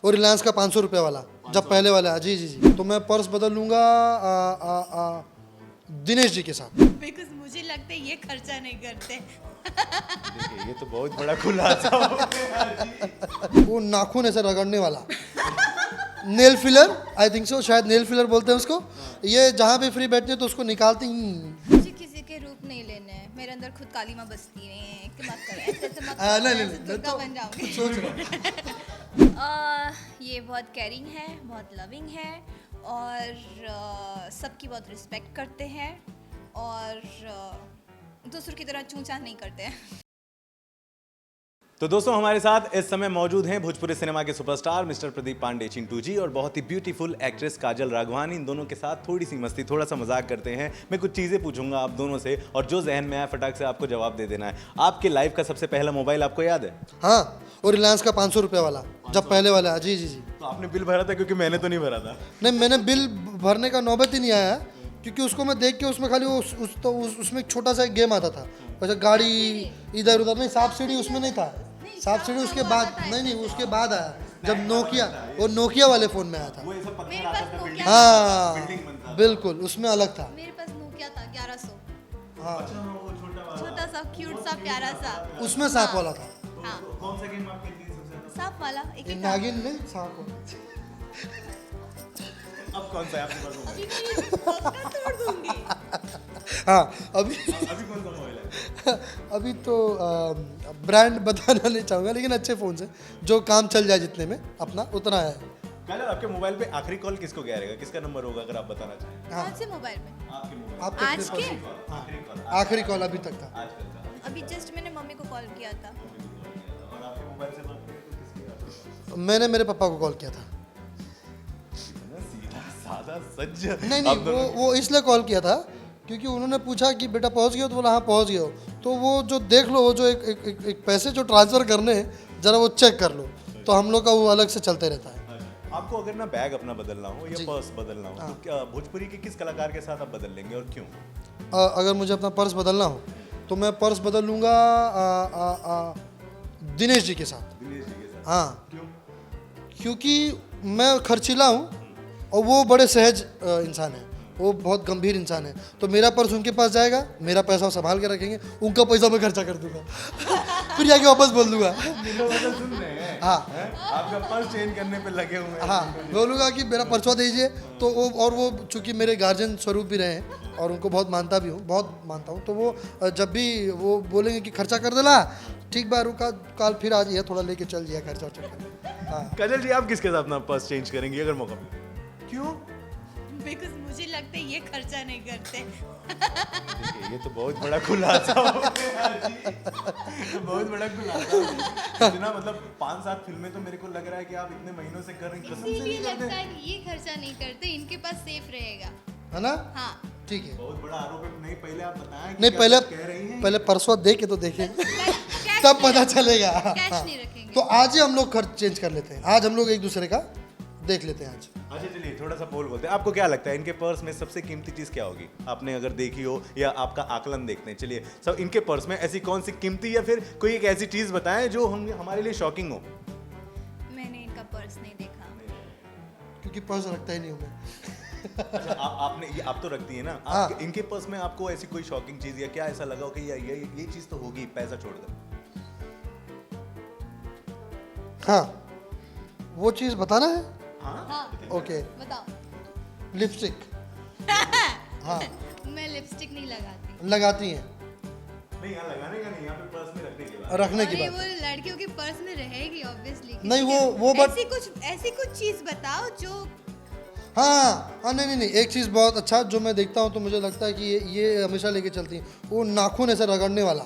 और रिलायंस का 500 रुपये वाला, जब पहले वाला। जी जी जी। तो मैं पर्स बदल लूँगा दिनेश जी के साथ। बिकॉज मुझे लगता है ये खर्चा नहीं करते। देखिए, ये तो बहुत बड़ा खुलासा हो गया। वो नाखून ऐसे रगड़ने वाला nail filler, I think so, शायद नेल फिलर बोलते हैं उसको। ये जहाँ भी फ्री बैठती है तो उसको निकालती मुझे किसी के रूप नहीं लेने हैं, मेरे अंदर खुद काली माँ बसती है कि मत कर ऐसे ऐसे मत कर, नहीं, नहीं, ऐसे नहीं, दुर्गा तो बन जाऊंगी। सोच रहा ये बहुत केयरिंग है, बहुत लविंग है और सबकी बहुत रिस्पेक्ट करते हैं और दूसरों की तरह चूंचा नहीं करते हैं। तो दोस्तों, हमारे साथ इस समय मौजूद हैं भोजपुरी सिनेमा के सुपरस्टार मिस्टर प्रदीप पांडे चिंटू जी और बहुत ही ब्यूटीफुल एक्ट्रेस काजल राघवानी। इन दोनों के साथ थोड़ी सी मस्ती, थोड़ा सा मजाक करते हैं। मैं कुछ चीज़ें पूछूंगा आप दोनों से और जो जहन में आए फटाक से आपको जवाब दे देना है। आपके लाइफ का सबसे पहला मोबाइल आपको याद है? हाँ, और रिलायंस का 500 रुपये वाला, जब पहले वाला। जी जी जी। तो आपने बिल भरा था? क्योंकि मैंने तो नहीं भरा था। नहीं, मैंने बिल भरने का नौबत ही नहीं आया है, क्योंकि उसको मैं देख के उसमें खाली उसमें एक छोटा सा एक गेम आता था, वैसे गाड़ी इधर उधर। नहीं, सांप सीढ़ी उसमें नहीं था। सांप सीढ़ी उसके बाद, नहीं उसके बाद आया, जब नोकिया वाले फ़ोन में आया था। मेरे पास नोकिया हाँ बिल्कुल, उसमें अलग था। मेरे पास नोकिया था 1100। हाँ, छोटा सा क्यूट सा प्यारा सा, उसमें सांप वाला था। हाँ कौन सा गेम आप खेलती हैं सबसे ज्यादा? सांप वाला एक ये ही नागिन नहीं, सांप वाला। अब कौन सा है आपके पास मोबाइल? अभी मैं ये पक्का तोड़ दूंगी। हाँ, अभी अभी कौन सा मोबाइल है? अभी तो ब्रांड बताना नहीं चाहूँगा, लेकिन अच्छे फ़ोन से जो काम चल जाए, जितने में अपना उतना है। काजल, आपके मोबाइल पे आखिरी कॉल किसको गया रहेगा? किसका नंबर होगा अगर आप बताना चाहें? हाँ, कौन से मोबाइल में? आपके मोबाइल आपके आज अपने के? पास- आखिरी कॉल आखिरी कॉल अभी तक था। आजकल का। अभी जस्ट मैंने मम्मी को कॉल किया था। और आपके मोबाइल से बात करें तो किसकी बात? मैंने मेरे पापा को कॉल किया था। सीधा साधा सज्ज। नहीं, आप दोनों- वो इसलिए कॉल किया था क्योंकि उन्होंने पूछा कि बेटा पहुंच गए हो, तो बोला हाँ पहुंच गए हो। तो वो जो देख लो, वो जो एक पैसे जो ट्रांसफ़र करने हैं, ज़रा वो चेक कर लो। तो हम लोग का वो अलग से चलते रहता है। आपको अगर ना बैग अपना बदलना हो या पर्स बदलना हो तो क्या भोजपुरी के किस कलाकार के साथ आप बदल लेंगे और क्यों? अगर मुझे अपना पर्स बदलना हो तो मैं पर्स बदल लूँगा दिनेश जी के साथ। दिनेश जी के साथ? हाँ, क्यों? क्योंकि मैं खर्चीला हूँ और वो बड़े सहज इंसान हैं, वो बहुत गंभीर इंसान है। तो मेरा पर्स उनके पास जाएगा, मेरा पैसा वो संभाल के रखेंगे, उनका पैसा मैं खर्चा कर दूंगा फिर जाके वापस बोल दूंगा। सुन रहे हैं? हाँ आपका पर्स चेंज करने पे लगे हुए हैं। हाँ, बोलूँगा कि मेरा पर्सवा दीजिए। तो वो चूँकि मेरे गार्जियन स्वरूप भी रहे हैं और उनको बहुत मानता भी हूँ, बहुत मानता हूँ। तो वो जब भी वो बोलेंगे कि खर्चा कर देला, ठीक बा, रुका काल फिर आ जाइए, थोड़ा लेके चल जाइए खर्चा वर्चा कर। हाँ, काजल जी, आप किसके साथ अपना पर्स चेंज करेंगे अगर मौका मिले? क्यों? बिकॉज मुझे लगता है ये खर्चा नहीं करते। देखिए, ये तो बहुत बड़ा खुलासा हो गया जी। ये बहुत बड़ा खुलासा। इतना मतलब 5-7 फिल्में तो मेरे को लग रहा है कि आप इतने महीनों से कर रही हैं। कसम से इसीलिए नहीं करते? लगता है कि ये खर्चा नहीं करते, इनके पास सेफ रहेगा। है ना? हाँ, ठीक है। बहुत बड़ा आरोप है। नहीं, पहले आप बताएं कि नहीं, क्या पहले सच कह रही हैं? पहले परसों दे के तो देखें कैश तब नहीं पता रखेंगे, चलेगा। कैश हाँ। नहीं रखेंगे। तो आज ही हम लोग खर्च चेंज कर लेते हैं। आज हम लोग एक दूसरे का देख लेते हैं आज। अच्छा, चलिए थोड़ा सा पोल बोलते हैं। आपको क्या लगता है इनके पर्स में सबसे कीमती चीज क्या होगी? आपने अगर देखी हो या आपका आकलन देखते हैं। चलिए, सब इनके पर्स में ऐसी कौन सी कीमती या फिर कोई एक ऐसी चीज बताएं जो हम हमारे लिए शॉकिंग हो। मैंने इनका पर्स नहीं देखा। क्योंकि पर्स रखता ही नहीं हूँ मैं। अच्छा, आपने ये आप तो रखती है ना। हाँ। इनके पर्स में आपको ऐसी कोई शॉकिंग चीज या क्या ऐसा लगा हो कि ये चीज तो होगी पैसा छोड़कर? हाँ, वो चीज़ बताना है। हाँ, ओके, बताओ। लिपस्टिक। हाँ, मैं लिपस्टिक नहीं लगाती। लगाती हैं नहीं, यहाँ लगाने का नहीं, यहाँ पे पर्स में रखने के बाद। रखने की अरे बात। वो लड़कियों के पर्स में रहेगी ऑब्वियसली। नहीं, वो बट ऐसी कुछ चीज बताओ जो हाँ हाँ, नहीं, एक चीज़ बहुत अच्छा जो मैं देखता हूँ तो मुझे लगता है कि ये हमेशा लेके चलती हैं, वो नाखून ऐसे रगड़ने वाला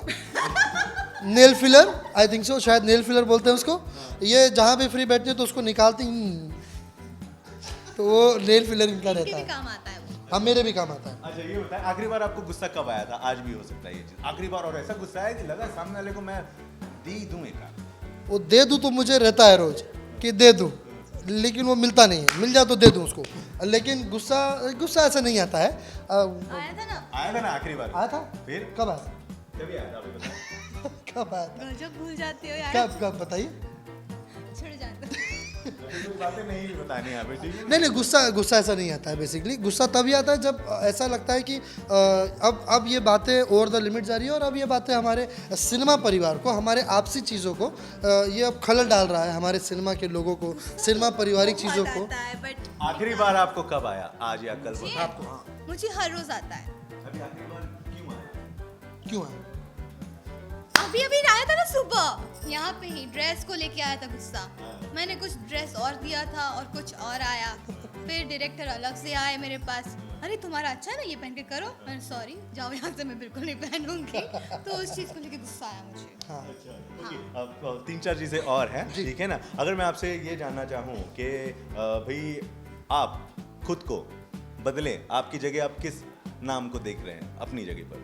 nail filler, I think so, शायद नेल फिलर बोलते हैं उसको। ये जहाँ भी फ्री बैठती है तो उसको निकालती तो वो नेल फिलर इनका इनके रहता भी है। काम आता है वो। हाँ, मेरे भी काम आता है। अच्छा, ये बताएं आखिरी बार आपको गुस्सा कब आया था? आज भी हो सकता है ये चीज आखिरी बार, और ऐसा गुस्सा है कि लगा सामने वाले को मैं दे ही दूं एक आध। वो दे दूँ तो मुझे रहता है रोज कि दे दूँ, लेकिन वो मिलता नहीं है। मिल जाए तो दे दूँ उसको, लेकिन गुस्सा ऐसा नहीं आता है। आया था ना। आया था ना आखिरी बार? आया था? फिर कब आया? कभी आया था अभी बताओ। कब आया था? गजब भूल जाते हो यार। कब बताइए। छोड़ जाते। बातें नहीं भी बतानी यहाँ पे, ठीक है? नहीं गुस्सा ऐसा नहीं आता है। बेसिकली गुस्सा तभी आता है जब ऐसा लगता है कि अब ये बातें ओवर द लिमिट जा रही है और अब ये बातें हमारे सिनेमा परिवार को, हमारे आपसी चीज़ों को ये अब खलल डाल रहा है, हमारे सिनेमा के लोगों को, सिनेमा पारिवारिक चीज़ों को। बट आखिरी बार आपको कब आया, आज या कल? आपको हाँ मुझे हर रोज आता है। अभी आखिरी बार क्यों आया? क्यों है? अभी अभी आया था ना सुबह, यहाँ पे ही ड्रेस को लेके आया था गुस्सा। मैंने कुछ ड्रेस और दिया था और कुछ और आया, फिर डायरेक्टर अलग से आए मेरे पास, अरे तुम्हारा अच्छा है ना, ये पहन के करो। मैंने सॉरी जाओ यहाँ से, मैं बिल्कुल नहीं पहनूंगी। तो उस चीज़ को लेके गुस्सा आया मुझे। हाँ अब 3-4 चीज़ें और हैं, ठीक है ना? अगर मैं आपसे ये जानना चाहूँ कि भाई आप खुद को बदलें, आपकी जगह आप किस नाम को देख रहे हैं अपनी जगह पर?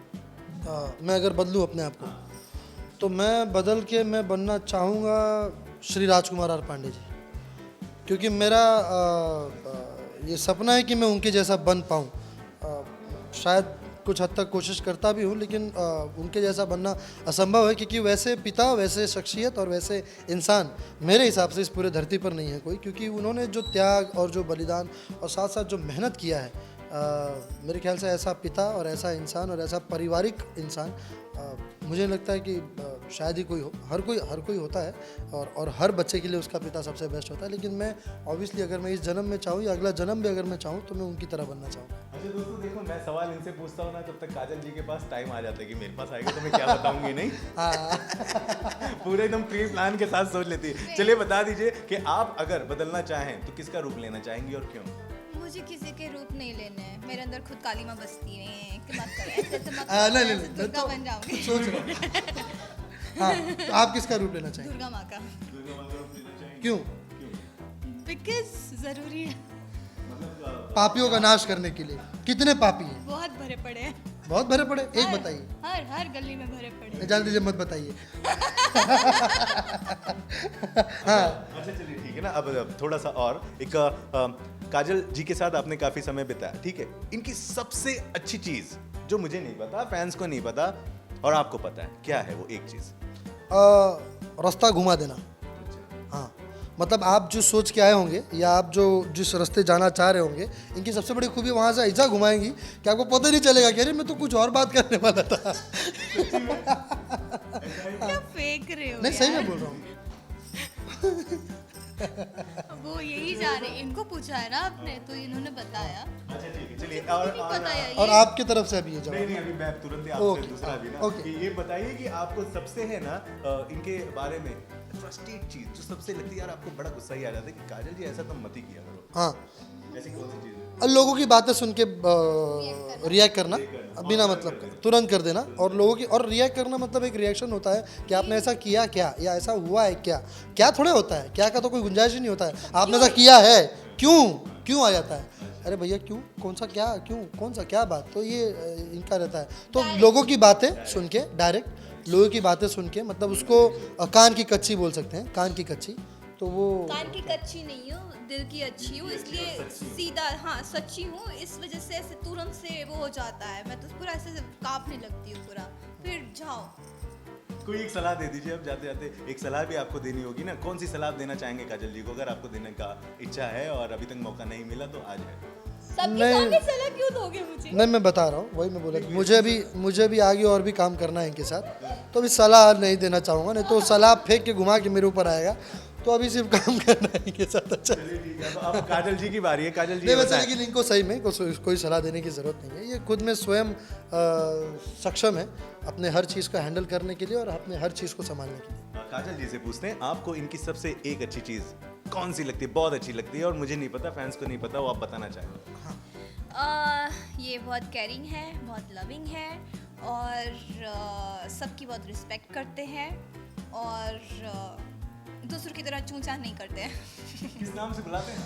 मैं अगर बदलूं अपने आप को तो मैं बदल के मैं बनना चाहूँगा श्री राजकुमार आर पांडे जी, क्योंकि मेरा ये सपना है कि मैं उनके जैसा बन पाऊँ। शायद कुछ हद तक कोशिश करता भी हूँ, लेकिन उनके जैसा बनना असंभव है, क्योंकि वैसे पिता, वैसे शख्सियत और वैसे इंसान मेरे हिसाब से इस पूरे धरती पर नहीं है कोई, क्योंकि उन्होंने जो त्याग और जो बलिदान और साथ साथ जो मेहनत किया है, मेरे ख्याल से ऐसा पिता और ऐसा इंसान और ऐसा पारिवारिक इंसान मुझे लगता है कि शायद ही कोई हो, हर कोई होता है और हर बच्चे के लिए उसका पिता सबसे बेस्ट होता है। लेकिन मैं ऑब्वियसली अगर मैं इस जन्म में चाहूँ या अगला जन्म भी अगर मैं चाहूँ तो मैं उनकी तरह बनना चाहूँगा। अच्छा दोस्तों देखो, मैं सवाल इनसे पूछता हूँ ना, तब तक काजल जी के पास टाइम आ जाता है कि मेरे पास आएगा तो मैं क्या बताऊंगी नहीं। पूरे एकदम प्री प्लान के साथ सोच लेती है। चलिए बता दीजिए कि आप अगर बदलना चाहें तो किसका रूप लेना चाहेंगी और क्यों? मुझे किसी के रूप नहीं लेने हैं, मेरे अंदर खुद काली माँ बसती है। मत करो ऐसे मत नहीं, करो, नहीं, ऐसे दुर्गा तो बन जाऊंगी। सोच रहा हूँ। हाँ, तो आप किसका रूप लेना चाहेंगे? दुर्गा माँ का। क्यों? बिकॉज जरूरी है। पापियों का नाश करने के लिए। कितने पापी हैं? बहुत भरे पड़े हैं। बहुत भरे पड़े, एक बताइए। हर गली में भरे पड़े हैं। जान दीजिए, मत बताइए। अच्छा चलिए ठीक है ना। अब थोड़ा सा और एक काजल जी के साथ आपने काफी समय बिताया, ठीक है? इनकी सबसे अच्छी चीज जो मुझे नहीं पता, फैंस को नहीं पता और आपको पता है, क्या है वो एक चीज? रास्ता घुमा देना। हाँ, मतलब आप जो सोच के आए होंगे या आप जो जिस रास्ते जाना चाह रहे होंगे, इनकी सबसे बड़ी खूबी वहाँ से ऐसा घुमाएंगी कि आपको पता नहीं चलेगा कि अरे मैं तो कुछ और बात करने वाला था। क्या फेंक रहे हो नहीं, सही यार? में बोल रहा हूँ। वो यही जा रहे हैं, इनको पूछा है ना आपने तो इन्होंने बताया। अच्छा ठीक है, चलिए मुझे नहीं पता है और ये। आपकी तरफ से अभी ये नहीं जवाब। नहीं, अभी मैं तुरंत ही आपसे ओके, दूसरा भी ना ओके। कि ये बताइए कि आपको सबसे है ना इनके बारे में फ्रस्ट्रेट चीज जो सबसे लगती है, यार आपको बड़ा गुस्सा ही आ जाता है कि काजल जी ऐसा तुम मत ही किया करो, हाँ, ऐसी कौन सी चीज है? और लोगों की बातें सुन के रिएक्ट करना बिना मतलब का, तुरंत कर देना। और लोगों की और रिएक्ट करना मतलब एक रिएक्शन होता है कि आपने ऐसा किया क्या, या ऐसा हुआ है क्या। क्या थोड़े होता है, क्या का तो कोई गुंजाइश ही नहीं होता है। आपने ऐसा किया है, क्यों आ जाता है। अरे भैया क्यों, कौन सा क्या, क्यों, कौन सा क्या बात, तो ये इनका रहता है। तो लोगों की बातें सुन के, डायरेक्ट लोगों की बातें सुन के, मतलब उसको कान की कच्ची बोल सकते हैं, कान की कच्ची। तो वो कान की कच्ची नहीं हूँ, दिल की अच्छी हूँ, इसलिए सीधा हाँ सच्ची हूँ, इस वजह से ऐसे तुरंत से वो हो जाता है। मैं तो पूरा ऐसे कांपने लगती हूँ पूरा। फिर जाओ, कोई एक सलाह दे दीजिए अब जाते जाते। एक सलाह भी आपको देनी होगी ना, कौन सी सलाह देना चाहेंगे काजल जी को, अगर आपको देने का इच्छा है और अभी तक मौका नहीं मिला तो आज है? सबके नहीं। सामने सलाह क्यों दोगे मुझे? नहीं, मैं बता रहा हूँ, वही मैं बोला था, मुझे भी आगे और भी काम करना है इनके साथ, तो अभी सलाह नहीं देना चाहूँगा, नहीं तो सलाह फेंक के घुमा के मेरे ऊपर आएगा। तो अभी सिर्फ काम करना है इनके साथ। अच्छा, चलिए ठीक है, तो अब काजल जी की बारी है। काजल जी नहीं ये वैसे, बताएं। लेकिन इनको सही में कोई सलाह देने की ज़रूरत नहीं है। ये खुद में स्वयं सक्षम है अपने हर चीज़ को हैंडल करने के लिए और अपने हर चीज़ को संभालने के लिए। काजल जी से पूछते हैं, आपको इनकी सबसे एक अच्छी चीज कौन सी लगती है, बहुत अच्छी लगती है और मुझे नहीं पता, फैंस को नहीं पता, वो आप बताना चाहेंगे? ये बहुत केयरिंग है, बहुत लविंग है और सबकी बहुत रिस्पेक्ट करते हैं और दूसरों की तरह चूचा नहीं करते हैं। किस नाम से बुलाते हैं?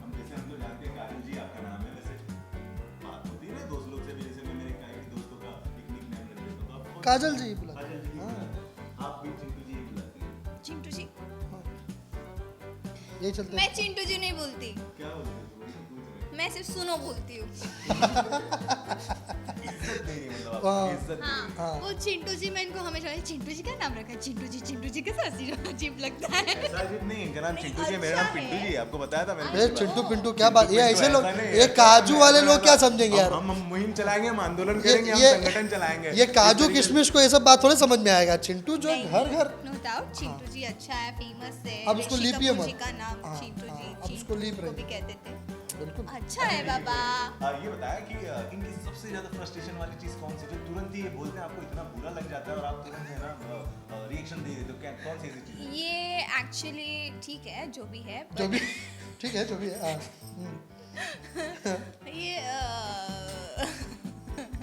हम तो जानते हैं काजल जी आपका नाम है, वैसे बात होती है ना दोस्त लोग से भी, जैसे मैं मेरे कई दोस्तों का एक निकनेम रख देता हूं, तो आप काजल जी बुला। काजल जी ही बुलाते हैं। आप भी चिंटू जी ही बुलाती हैं। चिंटू जी, यही चलते मैं चिंटू जी नहीं बोलती, क्या बोलते हैं? पूछ रहे हैं। मैं सिर्फ सुनो बोलती हूँ। इज्जत नहीं है, मतलब हाँ। आपकी इज्जत नहीं है। हाँ, वो चिंटू जी, मैं इनको हमेशा चिंटू जी क्या नाम रखा है, चिंटू जी कैसा अजीब लगता है। ऐसा अजीब नहीं है, इनका नाम नहीं, चिंटू जी है, मेरा नाम अच्छा पिंटू है। जी है, आपको बताया था मैंने ये पिछली बार। चिंटू पिंटू क्या बात, ये पिंटू ऐसे लोग, ऐसा नहीं, ये ऐसा काजू नहीं, वाले ऐसा लोग नहीं, क्या समझेंगे यार। हम मुहिम चलाएंगे, हम आंदोलन करेंगे, हम संगठन चलाएंगे। ये काजू किशमिश को ये सब बात थोड़ी समझ में आएगा। चिंटू जो नहीं, घर घर नो डाउट चिंटू जी अच्छा है, फेमस है। अब उसको ऋषि लीपिए कपूर मत। जी का नाम हाँ, चिंटू हाँ, जी, अब उसको लीप चिंटू रहे भी कहते थे। बिल्कुल। अच्छा है बाबा। ये बताया कि इनकी सबसे ज्यादा फ्रस्ट्रेशन वाली चीज कौन सी, जो तुरंत ही ये बोलते हैं आपको इतना बुरा लग जाता है और आप तुरंत है ना रिएक्शन दे देते हो, क्या कौन सी ऐसी चीज है? ये एक्चुअली ठीक है जो भी है, जो but भी ठीक है, जो भी है। हाँ, ये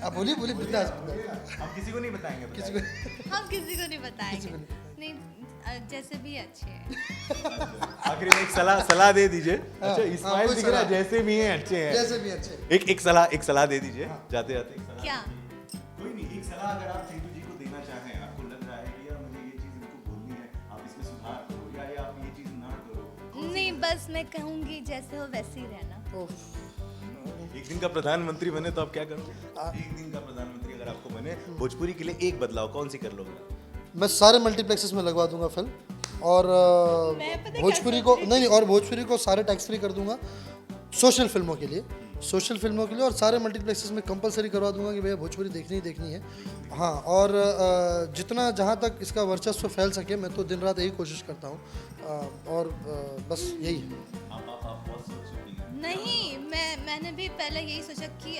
आप बोलिए बोलिए बिंदास। हम किसी को नहीं बताएंगे, किसी बताएंगे। को हम किसी को नहीं किसी बताएंगे। को नहीं नहीं, जैसे भी अच्छे हैं। आखिरी में एक सलाह दे दीजिए। अच्छा, हाँ, इस्माइल कोई दिख रहा है, सलाह। जैसे भी हैं अच्छे हैं। जैसे भी अच्छे। एक सलाह दे दीजिए जाते जाते, एक सलाह। क्या? कोई नहीं, एक सलाह अगर आप चिंटू जी को देना चाहें, आपको लग रहा है कि यार मुझे ये चीज इनको बोलनी है, आप इसमें सुधार करो या ये आप ये चीज ना करो। नहीं, बस मैं कहूँगी जैसे हो वैसे ही रहना। उफ, एक दिन का प्रधानमंत्री बने तो आप क्या करोगे? एक दिन का प्रधानमंत्री अगर आपको बने, भोजपुरी के लिए एक बदलाव कौन सी कर लोगे? मैं सारे मल्टीप्लेक्सेस में लगवा दूंगा फिल्म, और मैं पता क्या भोजपुरी को नहीं, और भोजपुरी को सारे टैक्स फ्री कर दूंगा सोशल फिल्मों के लिए, और सारे मल्टीप्लेक्सेस में कंपलसरी करवा दूंगा कि भैया भोजपुरी देखनी ही देखनी है। हाँ, और जितना जहाँ तक इसका वर्चस्व फैल सके मैं तो दिन रात यही कोशिश करता हूँ, और बस यही है। आप बहुत सोच चुकी हैं। नहीं, मैंने भी पहले यही सोचा कि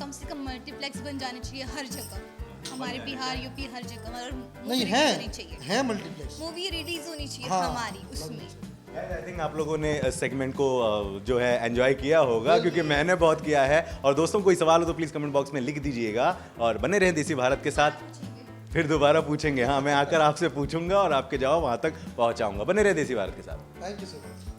कम से कम मल्टीप्लेक्स बन जाने चाहिए हर जगह, हमारे बिहार यूपी हर जगह, और नहीं मूवी है, होनी चाहिए, है मल्टीप्लेक्स। मूवी रिलीज होनी चाहिए हाँ, हमारी उसमें। आई थिंक आप लोगों ने इस सेगमेंट को जो है एंजॉय किया होगा, क्योंकि मैंने बहुत किया है। और दोस्तों, कोई सवाल हो तो प्लीज़ कमेंट बॉक्स में लिख दीजिएगा, और बने रहें देसी भारत के साथ। फिर दोबारा पूछेंगे, हाँ, मैं आकर आपसे पूछूंगा और आपके जवाब वहाँ तक पहुँचाऊंगा। बने रहे देसी भारत के साथ। Thank you so much.